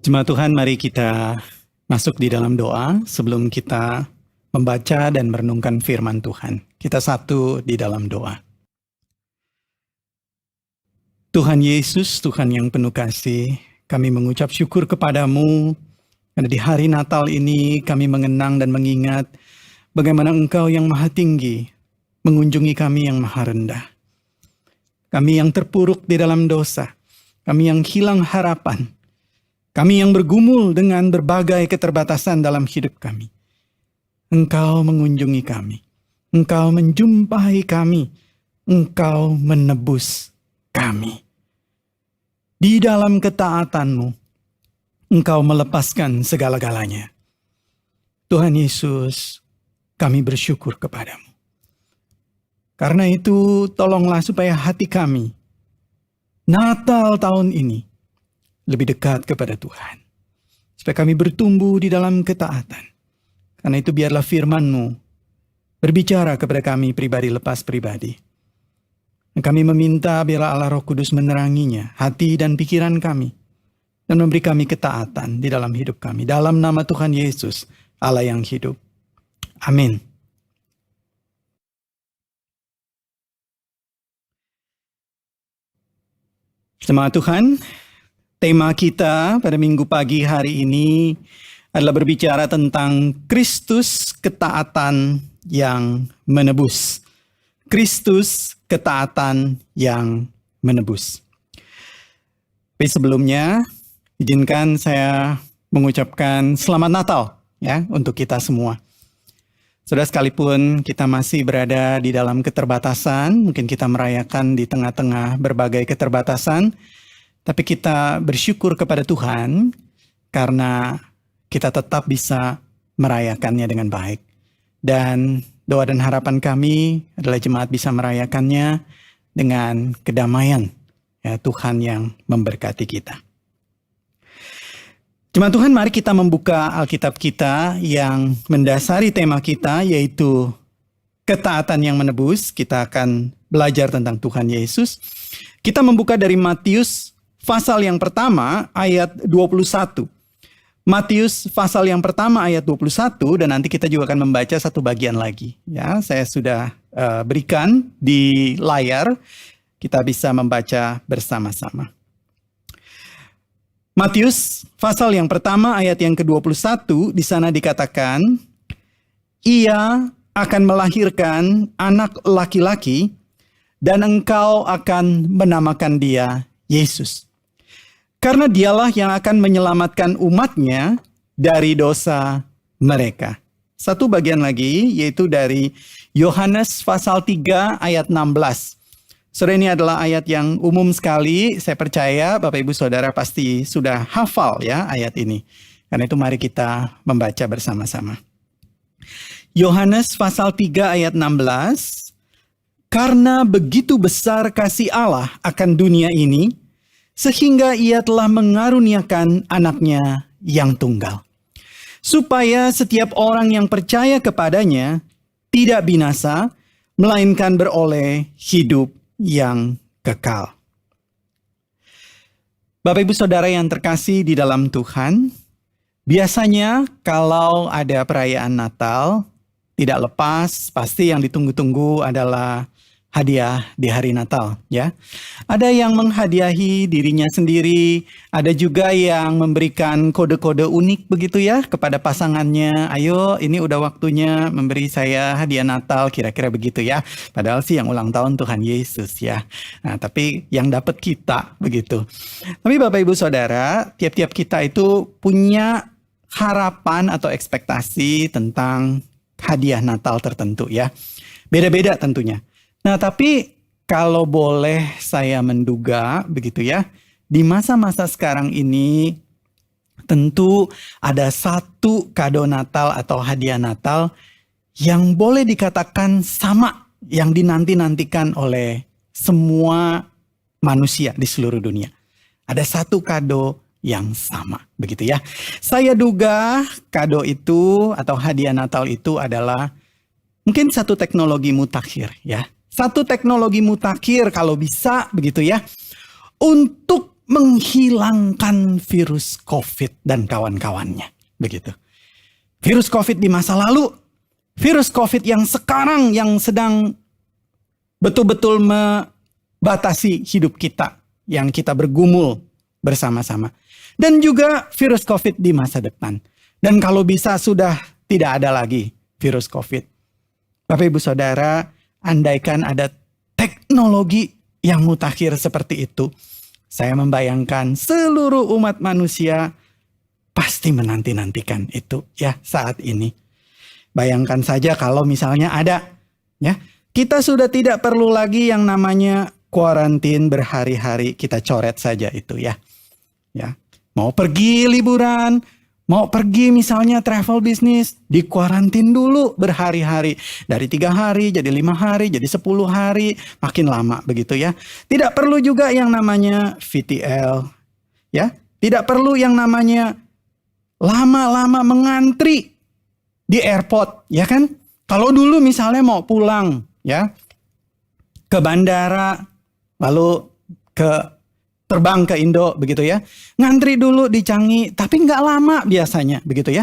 Jemaat Tuhan, mari kita masuk di dalam doa sebelum kita membaca dan merenungkan firman Tuhan. Kita satu di dalam doa. Tuhan Yesus, Tuhan yang penuh kasih, kami mengucap syukur kepadamu karena di hari Natal ini kami mengenang dan mengingat bagaimana Engkau yang maha tinggi mengunjungi kami yang maha rendah. Kami yang terpuruk di dalam dosa, kami yang hilang harapan, kami yang bergumul dengan berbagai keterbatasan dalam hidup kami. Engkau mengunjungi kami, Engkau menjumpai kami, Engkau menebus kami. Di dalam ketaatan-Mu, Engkau melepaskan segala-galanya. Tuhan Yesus, kami bersyukur kepadamu. Karena itu, tolonglah supaya hati kami, Natal tahun ini, lebih dekat kepada Tuhan. Supaya kami bertumbuh di dalam ketaatan. Karena itu biarlah firman-Mu berbicara kepada kami pribadi lepas pribadi. Dan kami meminta biarlah Allah Roh Kudus meneranginya, hati dan pikiran kami. Dan memberi kami ketaatan di dalam hidup kami. Dalam nama Tuhan Yesus, Allah yang hidup. Amin. Jemaat Tuhan, tema kita pada minggu pagi hari ini adalah berbicara tentang Kristus ketaatan yang menebus. Kristus ketaatan yang menebus. Tapi sebelumnya, izinkan saya mengucapkan Selamat Natal ya untuk kita semua. Saudara, sekalipun kita masih berada di dalam keterbatasan, mungkin kita merayakan di tengah-tengah berbagai keterbatasan, tapi kita bersyukur kepada Tuhan karena kita tetap bisa merayakannya dengan baik. Dan doa dan harapan kami adalah jemaat bisa merayakannya dengan kedamaian. Ya, Tuhan yang memberkati kita. Jemaat Tuhan, mari kita membuka Alkitab kita yang mendasari tema kita, yaitu ketaatan yang menebus. Kita akan belajar tentang Tuhan Yesus. Kita membuka dari Matius pasal yang pertama ayat 21. Matius pasal yang pertama ayat 21, dan nanti kita juga akan membaca satu bagian lagi. Ya, saya sudah berikan di layar, kita bisa membaca bersama-sama. Matius pasal yang pertama ayat yang ke-21, di sana dikatakan, ia akan melahirkan anak laki-laki dan engkau akan menamakan dia Yesus. Karena dialah yang akan menyelamatkan umatnya dari dosa mereka. Satu bagian lagi, yaitu dari Yohanes pasal 3 ayat 16. Saudara, ini adalah ayat yang umum sekali. Saya percaya Bapak Ibu Saudara pasti sudah hafal ya ayat ini. Karena itu mari kita membaca bersama-sama. Yohanes pasal 3 ayat 16. Karena begitu besar kasih Allah akan dunia ini, sehingga ia telah mengaruniakan anaknya yang tunggal. Supaya setiap orang yang percaya kepadanya tidak binasa, melainkan beroleh hidup yang kekal. Bapak Ibu Saudara yang terkasih di dalam Tuhan, biasanya kalau ada perayaan Natal, tidak lepas pasti yang ditunggu-tunggu adalah hadiah di hari Natal ya. Ada yang menghadiahi dirinya sendiri, ada juga yang memberikan kode-kode unik begitu ya kepada pasangannya. Ayo, ini udah waktunya memberi saya hadiah Natal, kira-kira begitu ya. Padahal sih yang ulang tahun Tuhan Yesus ya. Nah, tapi yang dapat kita begitu. Tapi Bapak Ibu Saudara, tiap-tiap kita itu punya harapan atau ekspektasi tentang hadiah Natal tertentu ya. Beda-beda tentunya. Nah, tapi kalau boleh saya menduga begitu ya, di masa-masa sekarang ini tentu ada satu kado Natal atau hadiah Natal yang boleh dikatakan sama, yang dinanti-nantikan oleh semua manusia di seluruh dunia. Ada satu kado yang sama, begitu ya. Saya duga kado itu atau hadiah Natal itu adalah mungkin satu teknologi mutakhir ya. Satu teknologi mutakhir kalau bisa begitu ya, untuk menghilangkan virus COVID dan kawan-kawannya. Begitu. Virus COVID di masa lalu, virus COVID yang sekarang yang sedang betul-betul membatasi hidup kita, yang kita bergumul bersama-sama. Dan juga virus COVID di masa depan. Dan kalau bisa sudah tidak ada lagi virus COVID. Bapak Ibu Saudara, andaikan ada teknologi yang mutakhir seperti itu, saya membayangkan seluruh umat manusia pasti menanti-nantikan itu ya saat ini. Bayangkan saja kalau misalnya ada, ya, kita sudah tidak perlu lagi yang namanya kuarantin berhari-hari, kita coret saja itu ya. Ya, mau pergi liburan, mau pergi misalnya travel bisnis, dikuarantin dulu berhari-hari. Dari 3 hari, jadi 5 hari, jadi 10 hari, makin lama begitu ya. Tidak perlu juga yang namanya VTL, ya. Tidak perlu yang namanya lama-lama mengantri di airport, ya kan? Kalau dulu misalnya mau pulang, ya, ke bandara, lalu terbang ke Indo, begitu ya. Ngantri dulu di Changi, tapi nggak lama biasanya, begitu ya.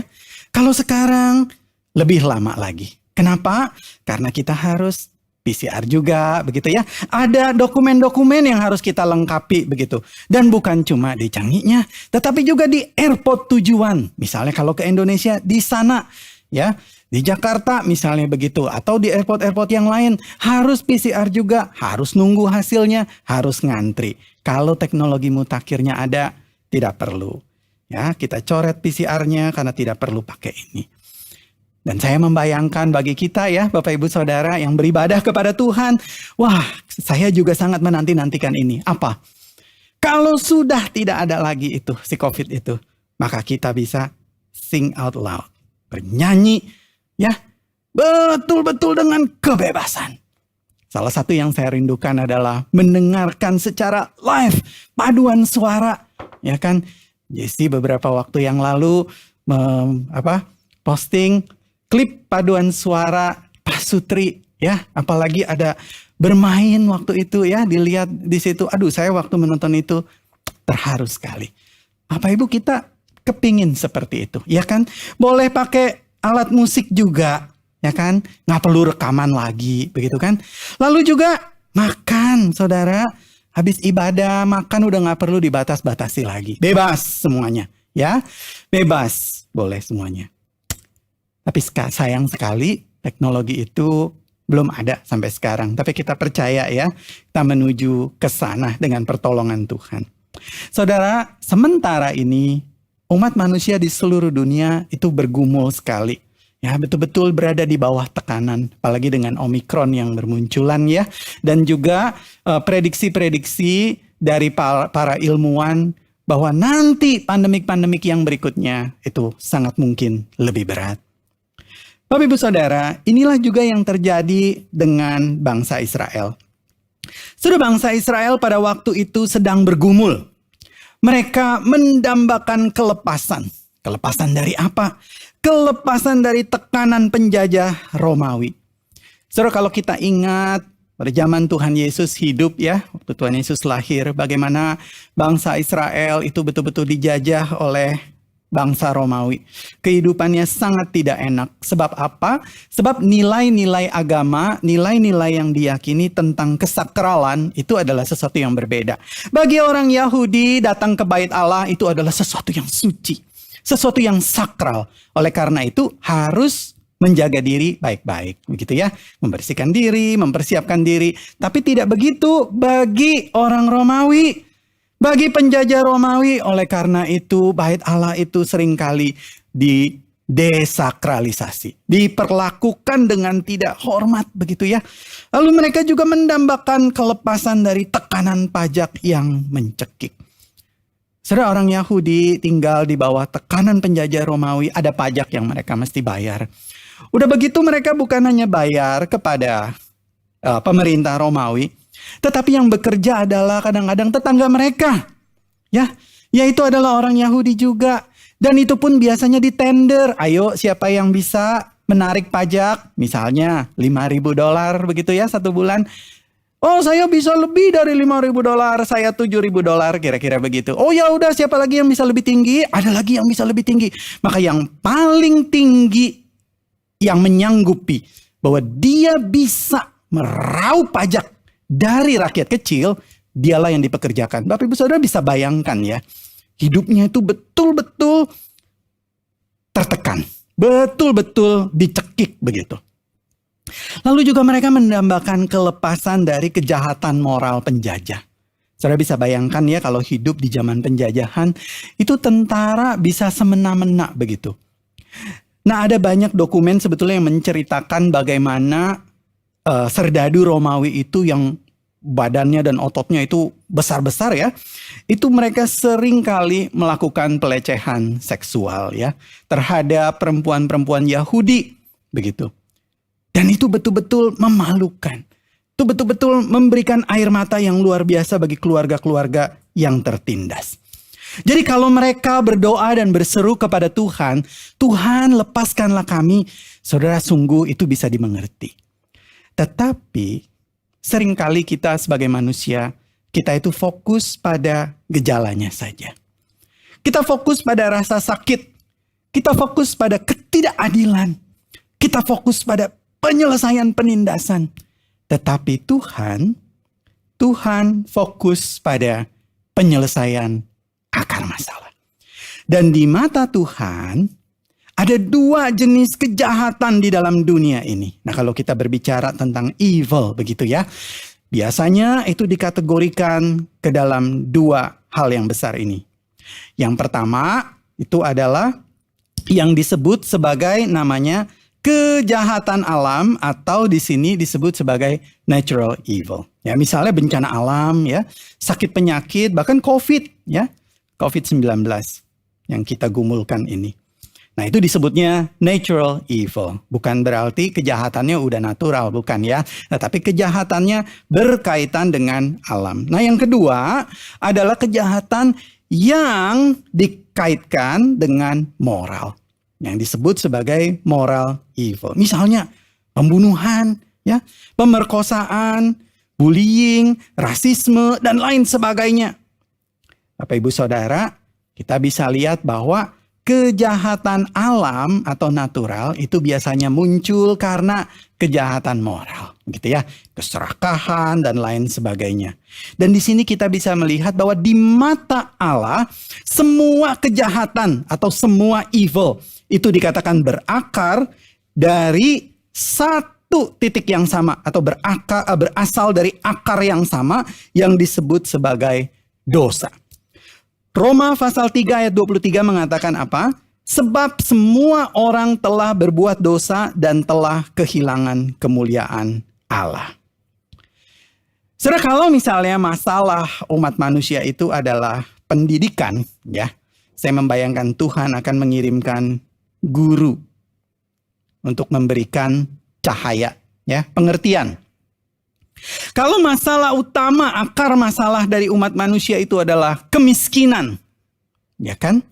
Kalau sekarang lebih lama lagi. Kenapa? Karena kita harus PCR juga, begitu ya. Ada dokumen-dokumen yang harus kita lengkapi, begitu. Dan bukan cuma di Changi-nya, tetapi juga di airport tujuan. Misalnya kalau ke Indonesia, di sana, ya. Di Jakarta misalnya begitu, atau di airport-airport yang lain, harus PCR juga, harus nunggu hasilnya, harus ngantri. Kalau teknologi mutakhirnya ada, tidak perlu. Ya, kita coret PCR-nya karena tidak perlu pakai ini. Dan saya membayangkan bagi kita ya, Bapak Ibu Saudara yang beribadah kepada Tuhan, wah, saya juga sangat menanti-nantikan ini. Apa? Kalau sudah tidak ada lagi itu, si COVID itu, maka kita bisa sing out loud, bernyanyi, ya, betul-betul dengan kebebasan. Salah satu yang saya rindukan adalah mendengarkan secara live paduan suara, ya kan? Jesse beberapa waktu yang lalu posting klip paduan suara Pasutri, ya, apalagi ada bermain waktu itu ya, dilihat di situ. Aduh, saya waktu menonton itu terharu sekali. Bapak Ibu, kita kepingin seperti itu, ya kan? Boleh pakai alat musik juga, ya kan? Nggak perlu rekaman lagi, begitu kan? Lalu juga makan, saudara. Habis ibadah, makan udah nggak perlu dibatas-batasi lagi. Bebas semuanya, ya. Bebas, boleh semuanya. Tapi sayang sekali, teknologi itu belum ada sampai sekarang. Tapi kita percaya ya, kita menuju ke sana dengan pertolongan Tuhan. Saudara, sementara ini, umat manusia di seluruh dunia itu bergumul sekali. Ya, betul-betul berada di bawah tekanan. Apalagi dengan Omikron yang bermunculan ya. Dan juga prediksi-prediksi dari para ilmuwan bahwa nanti pandemik-pandemik yang berikutnya itu sangat mungkin lebih berat. Bapak Ibu Saudara, inilah juga yang terjadi dengan bangsa Israel. Sudah bangsa Israel pada waktu itu sedang bergumul. Mereka mendambakan kelepasan. Kelepasan dari apa? Kelepasan dari tekanan penjajah Romawi. Saudara, kalau kita ingat pada zaman Tuhan Yesus hidup ya, waktu Tuhan Yesus lahir, bagaimana bangsa Israel itu betul-betul dijajah oleh bangsa Romawi. Kehidupannya sangat tidak enak. Sebab apa? Sebab nilai-nilai agama, nilai-nilai yang diyakini tentang kesakralan itu adalah sesuatu yang berbeda. Bagi orang Yahudi, datang ke bait Allah itu adalah sesuatu yang suci. Sesuatu yang sakral. Oleh karena itu harus menjaga diri baik-baik. Begitu ya. Membersihkan diri, mempersiapkan diri. Tapi tidak begitu bagi orang Romawi. Bagi penjajah Romawi, oleh karena itu bait Allah itu seringkali didesakralisasi. Diperlakukan dengan tidak hormat begitu ya. Lalu mereka juga mendambakan kelepasan dari tekanan pajak yang mencekik. Saudara, orang Yahudi tinggal di bawah tekanan penjajah Romawi, ada pajak yang mereka mesti bayar. Udah begitu mereka bukan hanya bayar kepada pemerintah Romawi, tetapi yang bekerja adalah kadang-kadang tetangga mereka. Ya, yaitu adalah orang Yahudi juga. Dan itu pun biasanya di tender. Ayo, siapa yang bisa menarik pajak? Misalnya $5.000 begitu ya, 1 bulan. Oh, saya bisa lebih dari $5.000, saya $7.000, kira-kira begitu. Oh ya udah, siapa lagi yang bisa lebih tinggi? Ada lagi yang bisa lebih tinggi. Maka yang paling tinggi yang menyanggupi bahwa dia bisa meraup pajak dari rakyat kecil, dialah yang dipekerjakan. Bapak Ibu Saudara bisa bayangkan ya, hidupnya itu betul-betul tertekan, betul-betul dicekik begitu. Lalu juga mereka mendambakan kelepasan dari kejahatan moral penjajah. Saudara bisa bayangkan ya, kalau hidup di zaman penjajahan, itu tentara bisa semena-mena begitu. Nah, ada banyak dokumen sebetulnya yang menceritakan bagaimana serdadu Romawi itu yang badannya dan ototnya itu besar-besar ya. Itu mereka sering kali melakukan pelecehan seksual ya terhadap perempuan-perempuan Yahudi begitu. Dan itu betul-betul memalukan. Itu betul-betul memberikan air mata yang luar biasa bagi keluarga-keluarga yang tertindas. Jadi kalau mereka berdoa dan berseru kepada Tuhan, Tuhan lepaskanlah kami, saudara, sungguh itu bisa dimengerti. Tetapi seringkali kita sebagai manusia, kita itu fokus pada gejalanya saja. Kita fokus pada rasa sakit. Kita fokus pada ketidakadilan. Kita fokus pada penyelesaian penindasan. Tetapi Tuhan fokus pada penyelesaian akar masalah. Dan di mata Tuhan, ada dua jenis kejahatan di dalam dunia ini. Nah, kalau kita berbicara tentang evil begitu ya, biasanya itu dikategorikan ke dalam dua hal yang besar ini. Yang pertama itu adalah yang disebut sebagai namanya kejahatan alam, atau di sini disebut sebagai natural evil. Ya, misalnya bencana alam ya, sakit penyakit, bahkan COVID ya, COVID-19 yang kita gumulkan ini. Nah, itu disebutnya natural evil. Bukan berarti kejahatannya udah natural, bukan ya. Nah, tapi kejahatannya berkaitan dengan alam. Nah, yang kedua adalah kejahatan yang dikaitkan dengan moral, yang disebut sebagai moral evil. Misalnya pembunuhan, ya, pemerkosaan, bullying, rasisme, dan lain sebagainya. Bapak Ibu Saudara, kita bisa lihat bahwa kejahatan alam atau natural itu biasanya muncul karena kejahatan moral, gitu ya, keserakahan dan lain sebagainya. Dan di sini kita bisa melihat bahwa di mata Allah semua kejahatan atau semua evil itu dikatakan berakar dari satu titik yang sama atau berasal dari akar yang sama yang disebut sebagai dosa. Roma pasal 3 ayat 23 mengatakan apa? Sebab semua orang telah berbuat dosa dan telah kehilangan kemuliaan Allah. Saudara, kalau misalnya masalah umat manusia itu adalah pendidikan, ya, saya membayangkan Tuhan akan mengirimkan guru untuk memberikan cahaya, ya, pengertian. Kalau masalah utama, akar masalah dari umat manusia itu adalah kemiskinan, ya kan?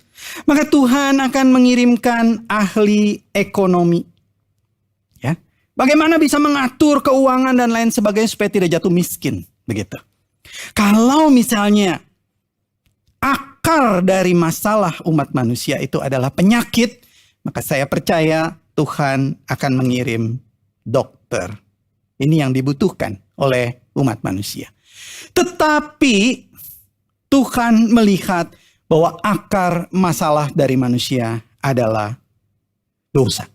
Maka Tuhan akan mengirimkan ahli ekonomi, ya. Bagaimana bisa mengatur keuangan dan lain sebagainya supaya tidak jatuh miskin, begitu. Kalau misalnya akar dari masalah umat manusia itu adalah penyakit, maka saya percaya Tuhan akan mengirim dokter. Ini yang dibutuhkan oleh umat manusia. Tetapi Tuhan melihat bahwa akar masalah dari manusia adalah dosa.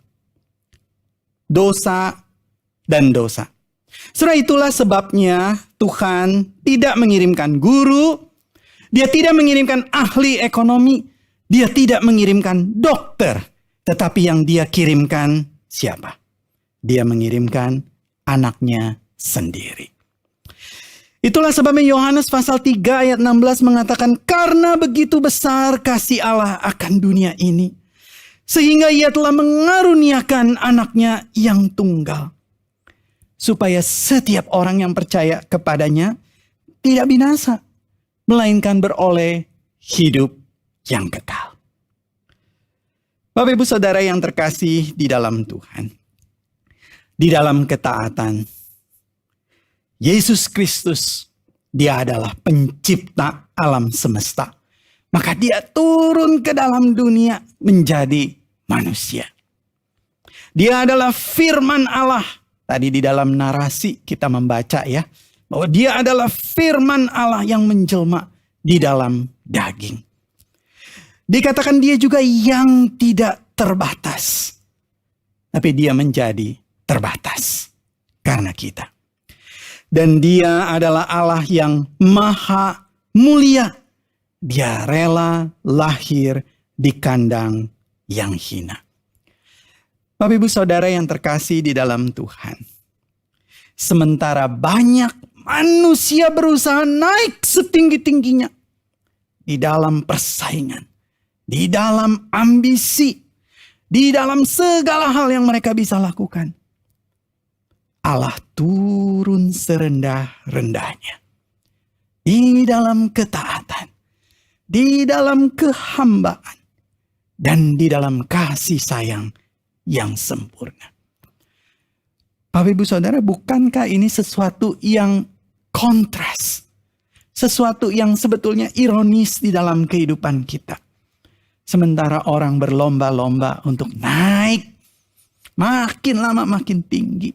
Dosa dan dosa. Setelah itulah sebabnya Tuhan tidak mengirimkan guru, Dia tidak mengirimkan ahli ekonomi, Dia tidak mengirimkan dokter. Tetapi yang Dia kirimkan siapa? Dia mengirimkan anaknya sendiri. Itulah sebabnya Yohanes pasal 3 ayat 16 mengatakan, karena begitu besar kasih Allah akan dunia ini, sehingga Ia telah mengaruniakan anaknya yang tunggal, supaya setiap orang yang percaya kepadanya tidak binasa, melainkan beroleh hidup yang kekal. Bapak Ibu Saudara yang terkasih di dalam Tuhan, di dalam ketaatan, Yesus Kristus, dia adalah pencipta alam semesta. Maka dia turun ke dalam dunia menjadi manusia. Dia adalah firman Allah. Tadi di dalam narasi kita membaca ya, bahwa dia adalah firman Allah yang menjelma di dalam daging. Dikatakan dia juga yang tidak terbatas. Tapi dia menjadi terbatas karena kita. Dan dia adalah Allah yang maha mulia. Dia rela lahir di kandang yang hina. Bapak Ibu Saudara yang terkasih di dalam Tuhan. Sementara banyak manusia berusaha naik setinggi-tingginya. Di dalam persaingan. Di dalam ambisi. Di dalam segala hal yang mereka bisa lakukan. Allah turun serendah-rendahnya. Di dalam ketaatan. Di dalam kehambaan. Dan di dalam kasih sayang yang sempurna. Bapak Ibu Saudara, bukankah ini sesuatu yang kontras? Sesuatu yang sebetulnya ironis di dalam kehidupan kita. Sementara orang berlomba-lomba untuk naik. Makin lama makin tinggi.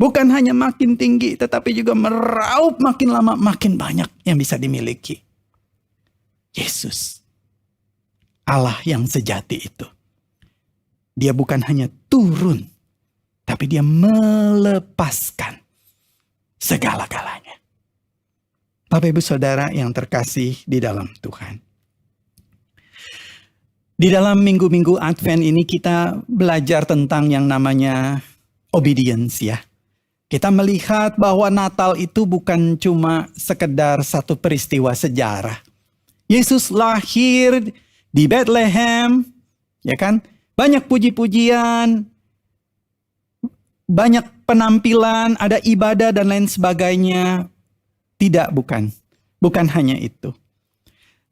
Bukan hanya makin tinggi, tetapi juga meraup makin lama makin banyak yang bisa dimiliki. Yesus, Allah yang sejati itu. Dia bukan hanya turun, tapi dia melepaskan segala-galanya. Bapak Ibu Saudara yang terkasih di dalam Tuhan. Di dalam minggu-minggu Advent ini kita belajar tentang yang namanya obedience ya. Kita melihat bahwa Natal itu bukan cuma sekedar satu peristiwa sejarah. Yesus lahir di Bethlehem, ya kan? Banyak puji-pujian, banyak penampilan, ada ibadah dan lain sebagainya. Tidak, bukan. Bukan hanya itu.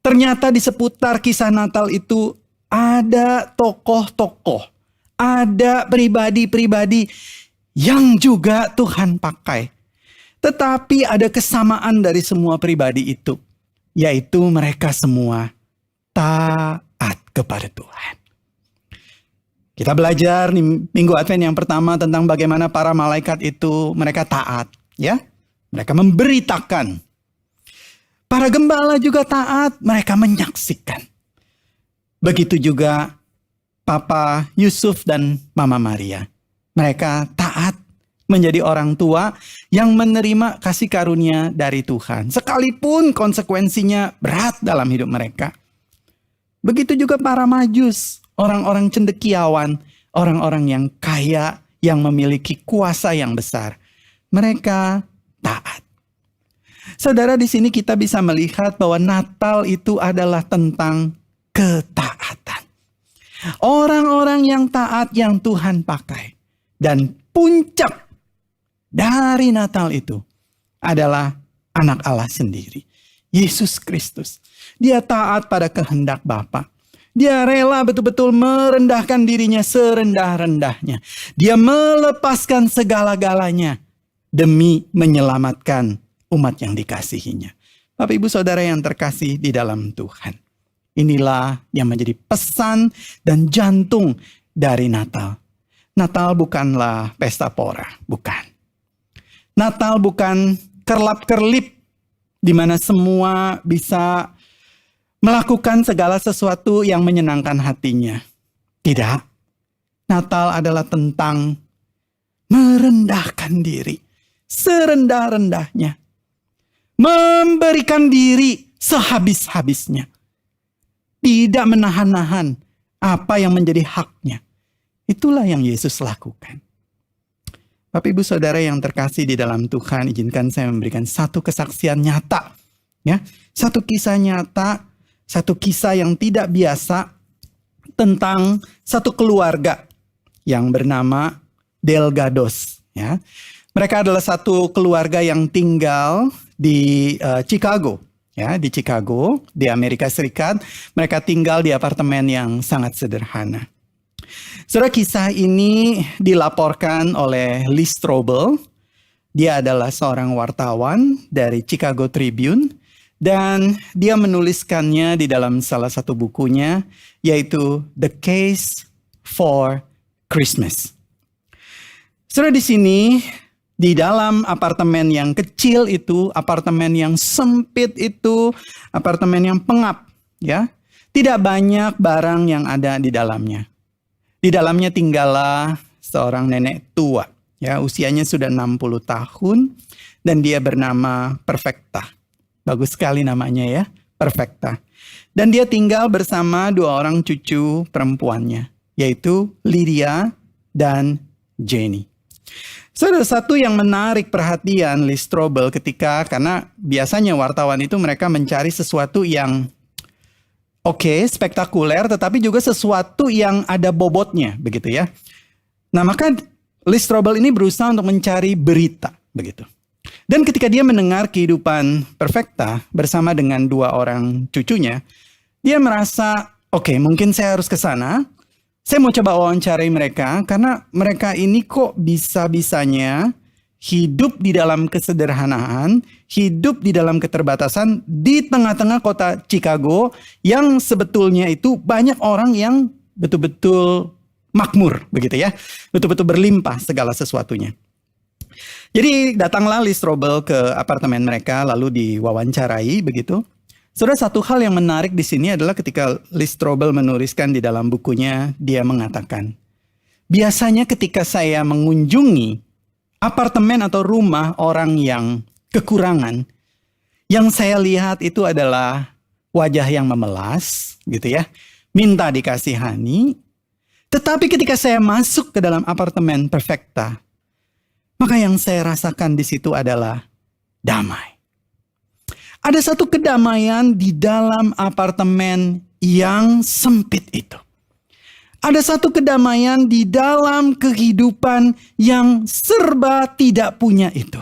Ternyata di seputar kisah Natal itu ada tokoh-tokoh, ada pribadi-pribadi yang juga Tuhan pakai. Tetapi ada kesamaan dari semua pribadi itu, yaitu mereka semua taat kepada Tuhan. Kita belajar di minggu Advent yang pertama tentang bagaimana para malaikat itu mereka taat, ya. Mereka memberitakan. Para gembala juga taat, mereka menyaksikan. Begitu juga Papa Yusuf dan Mama Maria. Mereka taat menjadi orang tua yang menerima kasih karunia dari Tuhan. Sekalipun konsekuensinya berat dalam hidup mereka. Begitu juga para Majus. Orang-orang cendekiawan, orang-orang yang kaya, yang memiliki kuasa yang besar. Mereka taat. Saudara, di sini kita bisa melihat bahwa Natal itu adalah tentang ketaatan. Orang-orang yang taat yang Tuhan pakai. Dan puncak dari Natal itu adalah anak Allah sendiri. Yesus Kristus. Dia taat pada kehendak Bapa. Dia rela betul-betul merendahkan dirinya serendah-rendahnya. Dia melepaskan segala-galanya demi menyelamatkan umat yang dikasihinya. Bapak Ibu Saudara yang terkasih di dalam Tuhan. Inilah yang menjadi pesan dan jantung dari Natal. Natal bukanlah pesta pora, bukan. Natal bukan kerlap-kerlip di mana semua bisa melakukan segala sesuatu yang menyenangkan hatinya. Tidak. Natal adalah tentang merendahkan diri. Serendah-rendahnya. Memberikan diri sehabis-habisnya. Tidak menahan-nahan apa yang menjadi haknya. Itulah yang Yesus lakukan. Bapak Ibu Saudara yang terkasih di dalam Tuhan, izinkan saya memberikan satu kesaksian nyata. Ya, satu kisah nyata. Satu kisah yang tidak biasa tentang satu keluarga yang bernama Delgados. Ya. Mereka adalah satu keluarga yang tinggal di Chicago. Ya, di Chicago, di Amerika Serikat. Mereka tinggal di apartemen yang sangat sederhana. Saudara, kisah ini dilaporkan oleh Lee Strobel Dia adalah seorang wartawan dari Chicago Tribune dan dia menuliskannya di dalam salah satu bukunya yaitu The Case for Christmas. Saudara, di sini di dalam apartemen yang kecil itu, apartemen yang sempit itu, apartemen yang pengap, ya. Tidak banyak barang yang ada di dalamnya. Di dalamnya tinggallah seorang nenek tua. Ya, usianya sudah 60 tahun dan dia bernama Perfecta. Bagus sekali namanya ya, Perfecta. Dan dia tinggal bersama dua orang cucu perempuannya, yaitu Lydia dan Jenny. Saudara, satu yang menarik perhatian Lee Strobel karena biasanya wartawan itu mereka mencari sesuatu yang spektakuler, tetapi juga sesuatu yang ada bobotnya, begitu ya. Nah, maka Lee Strobel ini berusaha untuk mencari berita, begitu. Dan ketika dia mendengar kehidupan Perfecta bersama dengan dua orang cucunya, dia merasa, mungkin saya harus ke sana. Saya mau coba wawancarai mereka, karena mereka ini kok bisa-bisanya hidup di dalam kesederhanaan, hidup di dalam keterbatasan di tengah-tengah kota Chicago yang sebetulnya itu banyak orang yang betul-betul makmur, begitu ya. Betul-betul berlimpah segala sesuatunya. Jadi datanglah Lee Strobel ke apartemen mereka lalu diwawancarai, begitu. Saudara, satu hal yang menarik di sini adalah ketika Lee Strobel menuliskan di dalam bukunya, dia mengatakan, biasanya ketika saya mengunjungi apartemen atau rumah orang yang kekurangan, yang saya lihat itu adalah wajah yang memelas, gitu ya, minta dikasihani. Tetapi ketika saya masuk ke dalam apartemen Perfecta, maka yang saya rasakan di situ adalah damai. Ada satu kedamaian di dalam apartemen yang sempit itu. Ada satu kedamaian di dalam kehidupan yang serba tidak punya itu.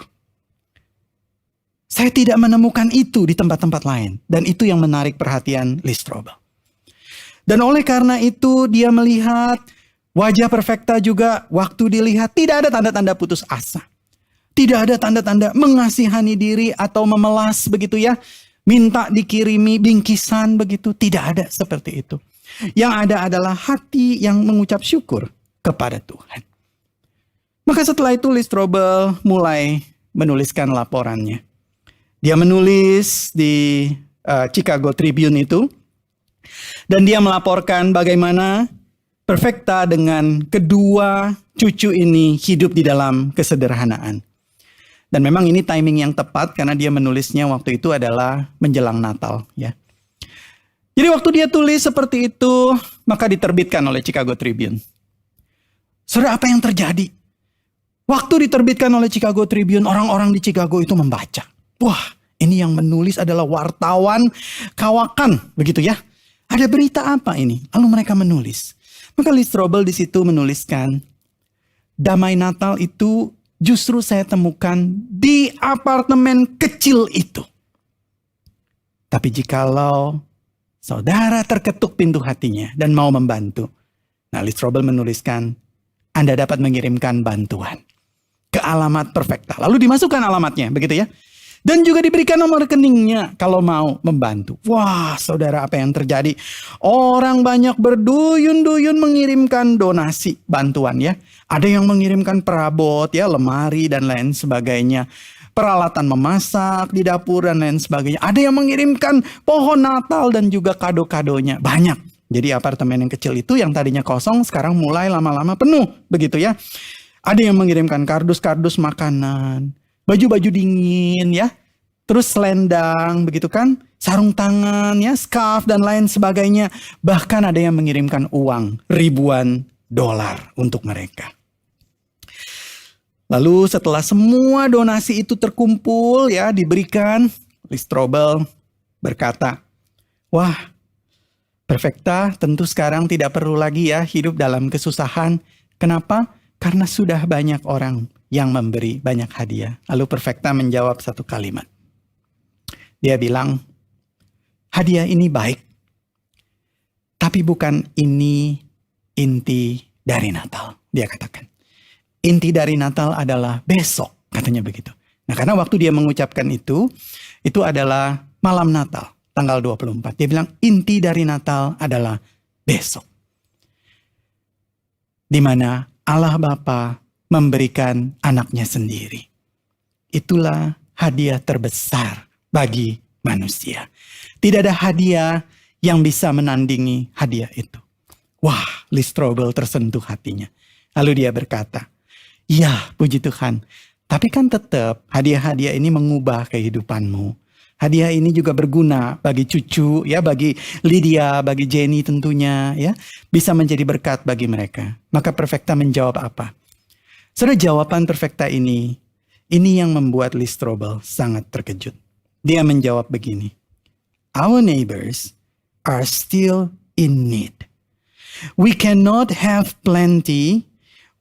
Saya tidak menemukan itu di tempat-tempat lain. Dan itu yang menarik perhatian Lee Strobel. Dan oleh karena itu dia melihat wajah Perfecta juga waktu dilihat tidak ada tanda-tanda putus asa. Tidak ada tanda-tanda mengasihani diri atau memelas, begitu ya. Minta dikirimi bingkisan, begitu. Tidak ada seperti itu. Yang ada adalah hati yang mengucap syukur kepada Tuhan. Maka setelah itu Lee Strobel mulai menuliskan laporannya. Dia menulis di Chicago Tribune itu. Dan dia melaporkan bagaimana Perfecta dengan kedua cucu ini hidup di dalam kesederhanaan. Dan memang ini timing yang tepat karena dia menulisnya waktu itu adalah menjelang Natal, ya. Jadi waktu dia tulis seperti itu, maka diterbitkan oleh Chicago Tribune. Saudara, apa yang terjadi? Waktu diterbitkan oleh Chicago Tribune, orang-orang di Chicago itu membaca. Wah, ini yang menulis adalah wartawan kawakan, begitu ya. Ada berita apa ini? Lalu mereka menulis. Maka Lee Strobel di situ menuliskan, damai Natal itu justru saya temukan di apartemen kecil itu. Tapi jikalau saudara terketuk pintu hatinya dan mau membantu. Nah, Lee Strobel menuliskan, Anda dapat mengirimkan bantuan ke alamat Perfecta. Lalu dimasukkan alamatnya, begitu ya. Dan juga diberikan nomor rekeningnya kalau mau membantu. Wah, saudara, apa yang terjadi? Orang banyak berduyun-duyun mengirimkan donasi bantuan ya. Ada yang mengirimkan perabot ya, lemari dan lain sebagainya. Peralatan memasak di dapur dan lain sebagainya. Ada yang mengirimkan pohon Natal dan juga kado-kadonya. Banyak. Jadi apartemen yang kecil itu yang tadinya kosong sekarang mulai lama-lama penuh. Begitu ya. Ada yang mengirimkan kardus-kardus makanan. Baju-baju dingin ya, terus selendang begitu kan, sarung tangan ya, scarf dan lain sebagainya. Bahkan ada yang mengirimkan uang ribuan dolar untuk mereka. Lalu setelah semua donasi itu terkumpul ya, diberikan, Lee Strobel berkata, wah, Perfecta tentu sekarang tidak perlu lagi ya hidup dalam kesusahan. Kenapa? Karena sudah banyak orang yang memberi banyak hadiah. Lalu Perfecta menjawab satu kalimat. Dia bilang, hadiah ini baik. Tapi bukan ini inti dari Natal. Dia katakan, inti dari Natal adalah besok Katanya begitu. Nah, karena waktu dia mengucapkan itu adalah malam Natal, tanggal 24. Dia bilang inti dari Natal adalah besok. Di mana Allah Bapa memberikan anaknya sendiri. Itulah hadiah terbesar bagi manusia. Tidak ada hadiah yang bisa menandingi hadiah itu. Wah, Lee Strobel tersentuh hatinya. Lalu dia berkata, ya puji Tuhan, tapi kan tetap hadiah-hadiah ini mengubah kehidupanmu. Hadiah ini juga berguna bagi cucu, ya, bagi Lydia, bagi Jenny tentunya, ya, bisa menjadi berkat bagi mereka. Maka Perfecta menjawab apa? Saudara, jawaban Perfecta ini yang membuat Lee Strobel sangat terkejut. Dia menjawab begini, our neighbors are still in need. We cannot have plenty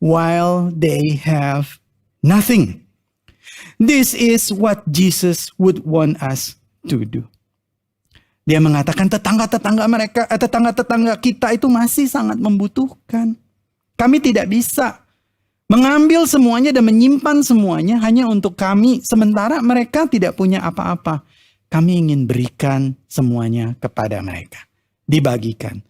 while they have nothing. This is what Jesus would want us to do. Dia mengatakan tetangga-tetangga kita itu masih sangat membutuhkan. Kami tidak bisa mengambil semuanya dan menyimpan semuanya hanya untuk kami. Sementara mereka tidak punya apa-apa. Kami ingin berikan semuanya kepada mereka. Dibagikan.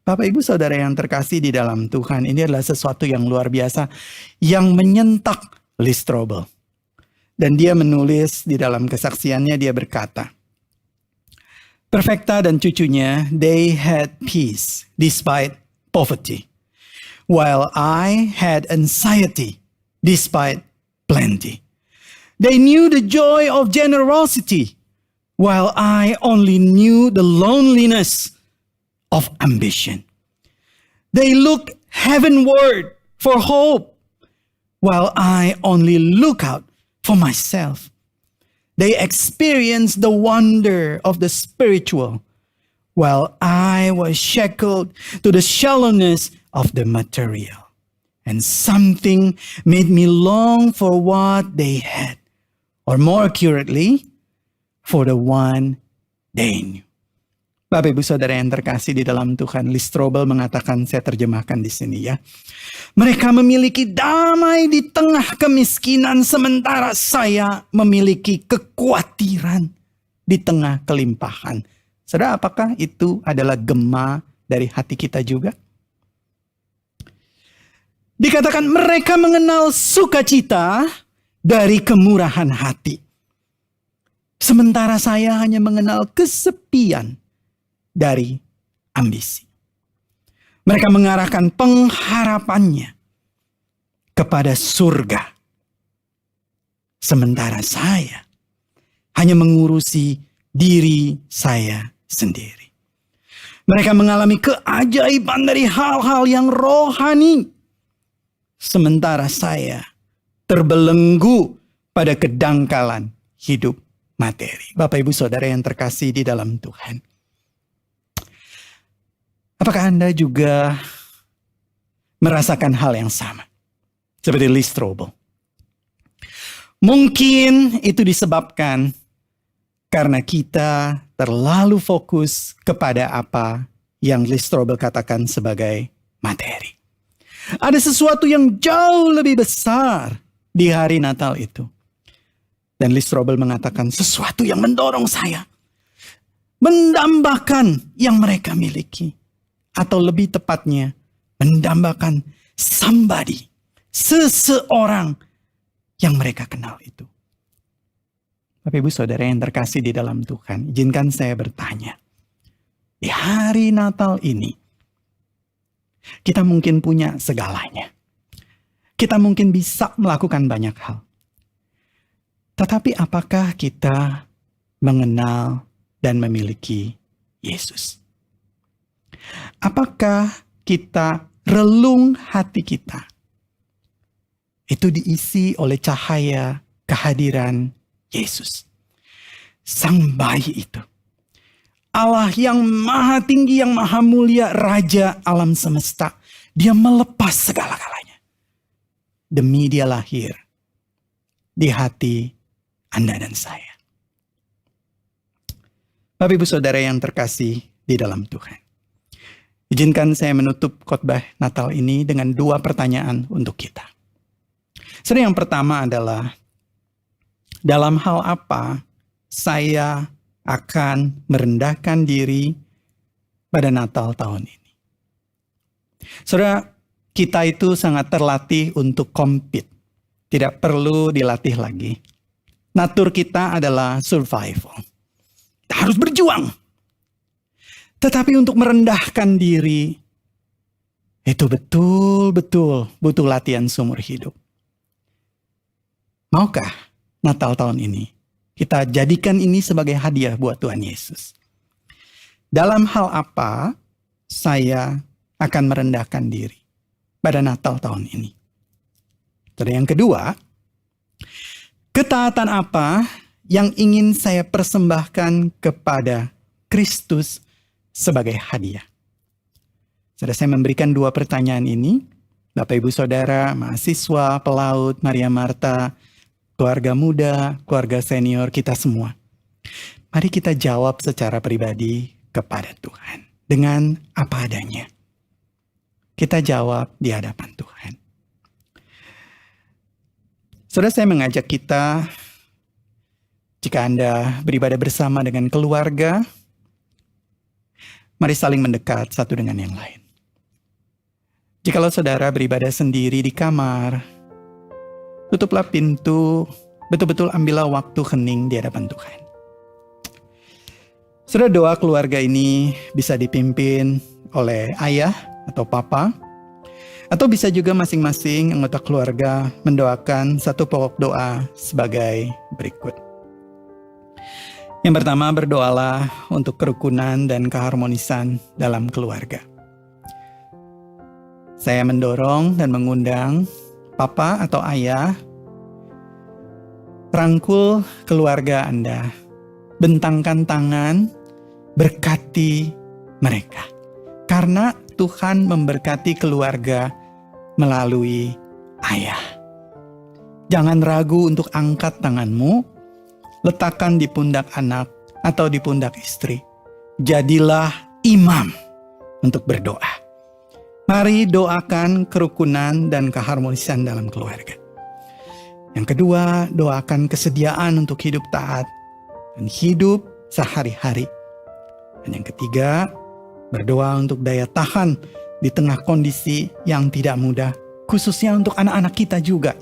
Bapak Ibu Saudara yang terkasih di dalam Tuhan, ini adalah sesuatu yang luar biasa yang menyentak Lee Strobel. Dan dia menulis di dalam kesaksiannya, dia berkata, Perfecta dan cucunya, they had peace despite poverty, while I had anxiety despite plenty. They knew the joy of generosity, while I only knew the loneliness of ambition. They look heavenward for hope, while I only look out for myself. They experience the wonder of the spiritual, while I was shackled to the shallowness of the material. And something made me long for what they had, or more accurately, for the one they knew. Bapak Ibu Saudara yang terkasih di dalam Tuhan, Lee Strobel mengatakan, saya terjemahkan di sini ya. Mereka memiliki damai di tengah kemiskinan, sementara saya memiliki kekhawatiran di tengah kelimpahan. Saudara, apakah itu adalah gema dari hati kita juga? Dikatakan mereka mengenal sukacita dari kemurahan hati. Sementara saya hanya mengenal kesepian dari ambisi. Mereka mengarahkan pengharapannya kepada surga. Sementara saya hanya mengurusi diri saya sendiri. Mereka mengalami keajaiban dari hal-hal yang rohani. Sementara saya terbelenggu pada kedangkalan hidup materi. Bapak Ibu Saudara yang terkasih di dalam Tuhan. Apakah Anda juga merasakan hal yang sama? Seperti Lee Strobel. Mungkin itu disebabkan karena kita terlalu fokus kepada apa yang Lee Strobel katakan sebagai materi. Ada sesuatu yang jauh lebih besar di hari Natal itu. Dan Lee Strobel mengatakan sesuatu yang mendorong saya mendambakan yang mereka miliki. Atau lebih tepatnya, mendambakan somebody, seseorang yang mereka kenal itu. Bapak Ibu Saudara yang terkasih di dalam Tuhan, izinkan saya bertanya. Di hari Natal ini, kita mungkin punya segalanya. Kita mungkin bisa melakukan banyak hal. Tetapi apakah kita mengenal dan memiliki Yesus? Apakah kita relung hati kita itu diisi oleh cahaya kehadiran Yesus, Sang Bayi itu, Allah yang maha tinggi, yang maha mulia, Raja alam semesta. Dia melepas segala-galanya demi dia lahir di hati Anda dan saya. Bapak Ibu Saudara yang terkasih di dalam Tuhan, izinkan saya menutup khotbah Natal ini dengan 2 pertanyaan untuk kita. Saudara, yang pertama adalah, dalam hal apa saya akan merendahkan diri pada Natal tahun ini. Saudara, kita itu sangat terlatih untuk compete. Tidak perlu dilatih lagi. Natur kita adalah survival. Kita harus berjuang. Tetapi untuk merendahkan diri, itu betul-betul butuh latihan seumur hidup. Maukah Natal tahun ini kita jadikan ini sebagai hadiah buat Tuhan Yesus? Dalam hal apa saya akan merendahkan diri pada Natal tahun ini? Terus yang kedua, ketaatan apa yang ingin saya persembahkan kepada Kristus sebagai hadiah? Sudah saya memberikan 2 pertanyaan ini. Bapak Ibu Saudara, mahasiswa, pelaut, Maria Marta, keluarga muda, keluarga senior, kita semua. Mari kita jawab secara pribadi kepada Tuhan. Dengan apa adanya. Kita jawab di hadapan Tuhan. Saudara, saya mengajak kita, jika Anda beribadah bersama dengan keluarga, mari saling mendekat satu dengan yang lain. Jikalau saudara beribadah sendiri di kamar, tutuplah pintu, betul-betul ambillah waktu hening di hadapan Tuhan. Saudara, doa keluarga ini bisa dipimpin oleh ayah atau papa, atau bisa juga masing-masing anggota keluarga mendoakan satu pokok doa sebagai berikut. Yang pertama, berdoalah untuk kerukunan dan keharmonisan dalam keluarga. Saya mendorong dan mengundang papa atau ayah, rangkul keluarga Anda, bentangkan tangan, berkati mereka. Karena Tuhan memberkati keluarga melalui ayah. Jangan ragu untuk angkat tanganmu, letakkan di pundak anak atau di pundak istri. Jadilah imam untuk berdoa. Mari doakan kerukunan dan keharmonisan dalam keluarga. Yang kedua, doakan kesediaan untuk hidup taat dan hidup sehari-hari. Dan yang ketiga, berdoa untuk daya tahan di tengah kondisi yang tidak mudah, khususnya untuk anak-anak kita juga.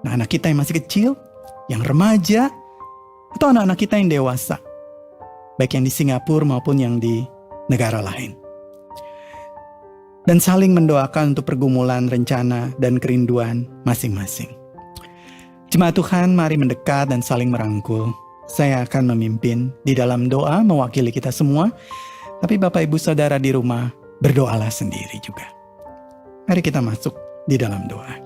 Anak-anak kita yang masih kecil, yang remaja, atau anak-anak kita yang dewasa, baik yang di Singapura maupun yang di negara lain. Dan saling mendoakan untuk pergumulan, rencana, dan kerinduan masing-masing. Jemaat Tuhan, mari mendekat dan saling merangkul. Saya akan memimpin di dalam doa mewakili kita semua. Tapi Bapak Ibu Saudara di rumah, berdoalah sendiri juga. Mari kita masuk di dalam doa.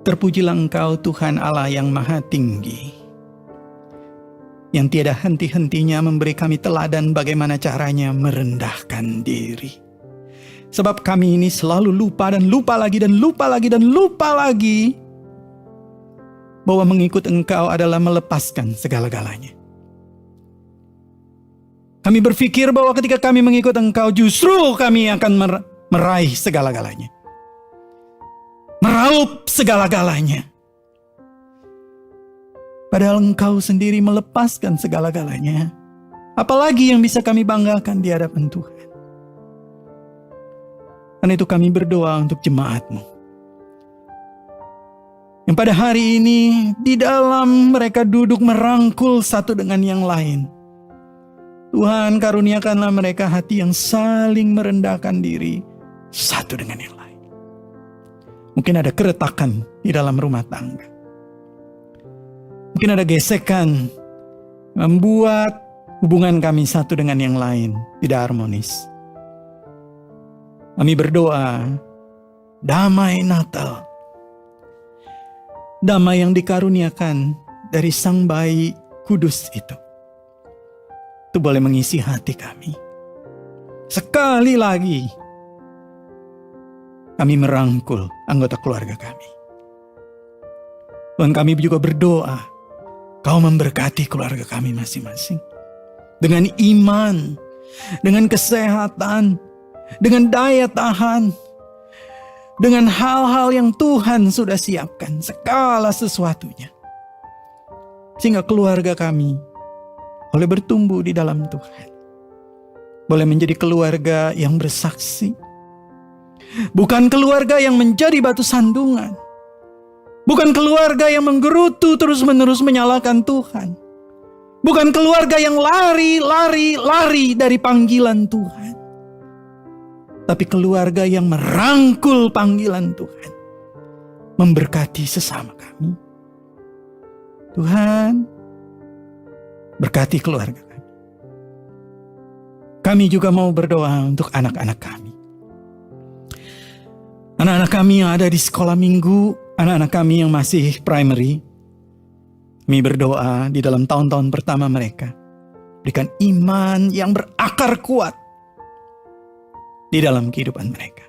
Terpujilah Engkau Tuhan Allah yang Maha Tinggi, yang tiada henti-hentinya memberi kami teladan bagaimana caranya merendahkan diri. Sebab kami ini selalu lupa dan lupa lagi dan lupa lagi dan lupa lagi bahwa mengikut Engkau adalah melepaskan segala-galanya. Kami berpikir bahwa ketika kami mengikut Engkau, justru kami akan meraih segala-galanya. Meraup segala-galanya. Padahal Engkau sendiri melepaskan segala-galanya. Apalagi yang bisa kami banggakan di hadapan Tuhan. Karena itu kami berdoa untuk jemaat-Mu. Yang pada hari ini, di dalam mereka duduk merangkul satu dengan yang lain. Tuhan, karuniakanlah mereka hati yang saling merendahkan diri satu dengan yang lain. Mungkin ada keretakan di dalam rumah tangga. Mungkin ada gesekan membuat hubungan kami satu dengan yang lain tidak harmonis. Kami berdoa, damai Natal. Damai yang dikaruniakan dari Sang Bayi Kudus itu boleh mengisi hati kami. Sekali lagi, kami merangkul anggota keluarga kami. Tuhan, kami juga berdoa, Kau memberkati keluarga kami masing-masing. Dengan iman, dengan kesehatan, dengan daya tahan. dengan hal-hal yang Tuhan sudah siapkan, segala sesuatunya. Sehingga keluarga kami boleh bertumbuh di dalam Tuhan. Boleh menjadi keluarga yang bersaksi. Bukan keluarga yang menjadi batu sandungan. Bukan keluarga yang menggerutu terus-menerus menyalahkan Tuhan. Bukan keluarga yang lari dari panggilan Tuhan. Tapi keluarga yang merangkul panggilan Tuhan. Memberkati sesama kami. Tuhan, berkati keluarga kami. Kami juga mau berdoa untuk anak-anak kami. Anak-anak kami yang ada di sekolah minggu, anak-anak kami yang masih primary. Kami berdoa di dalam tahun-tahun pertama mereka. Berikan iman yang berakar kuat di dalam kehidupan mereka.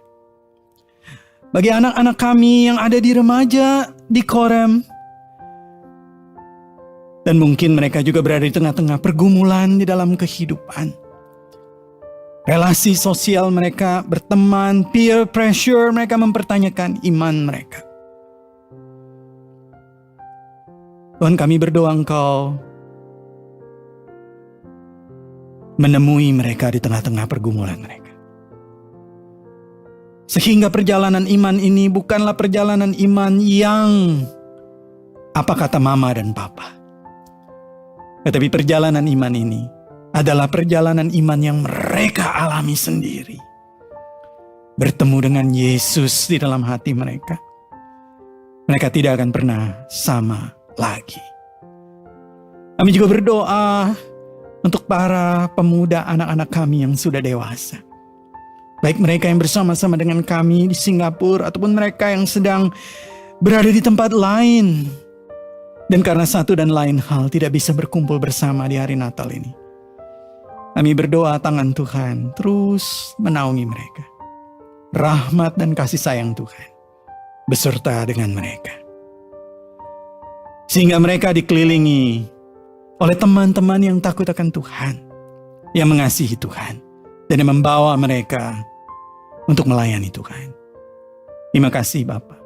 Bagi anak-anak kami yang ada di remaja, di Korem, dan mungkin mereka juga berada di tengah-tengah pergumulan di dalam kehidupan. Relasi sosial mereka, berteman, peer pressure, mereka mempertanyakan iman mereka. Tuhan, kami berdoa Engkau menemui mereka di tengah-tengah pergumulan mereka. Sehingga perjalanan iman ini bukanlah perjalanan iman yang apa kata mama dan papa. Tetapi perjalanan iman ini adalah perjalanan iman yang mereka alami sendiri. Bertemu dengan Yesus di dalam hati mereka. Mereka tidak akan pernah sama lagi. Kami juga berdoa untuk para pemuda anak-anak kami yang sudah dewasa. Baik mereka yang bersama-sama dengan kami di Singapura ataupun mereka yang sedang berada di tempat lain. Dan karena satu dan lain hal tidak bisa berkumpul bersama di hari Natal ini. Kami berdoa tangan Tuhan terus menaungi mereka. Rahmat dan kasih sayang Tuhan beserta dengan mereka. Sehingga mereka dikelilingi oleh teman-teman yang takut akan Tuhan. Yang mengasihi Tuhan. Dan yang membawa mereka untuk melayani Tuhan. Terima kasih Bapa.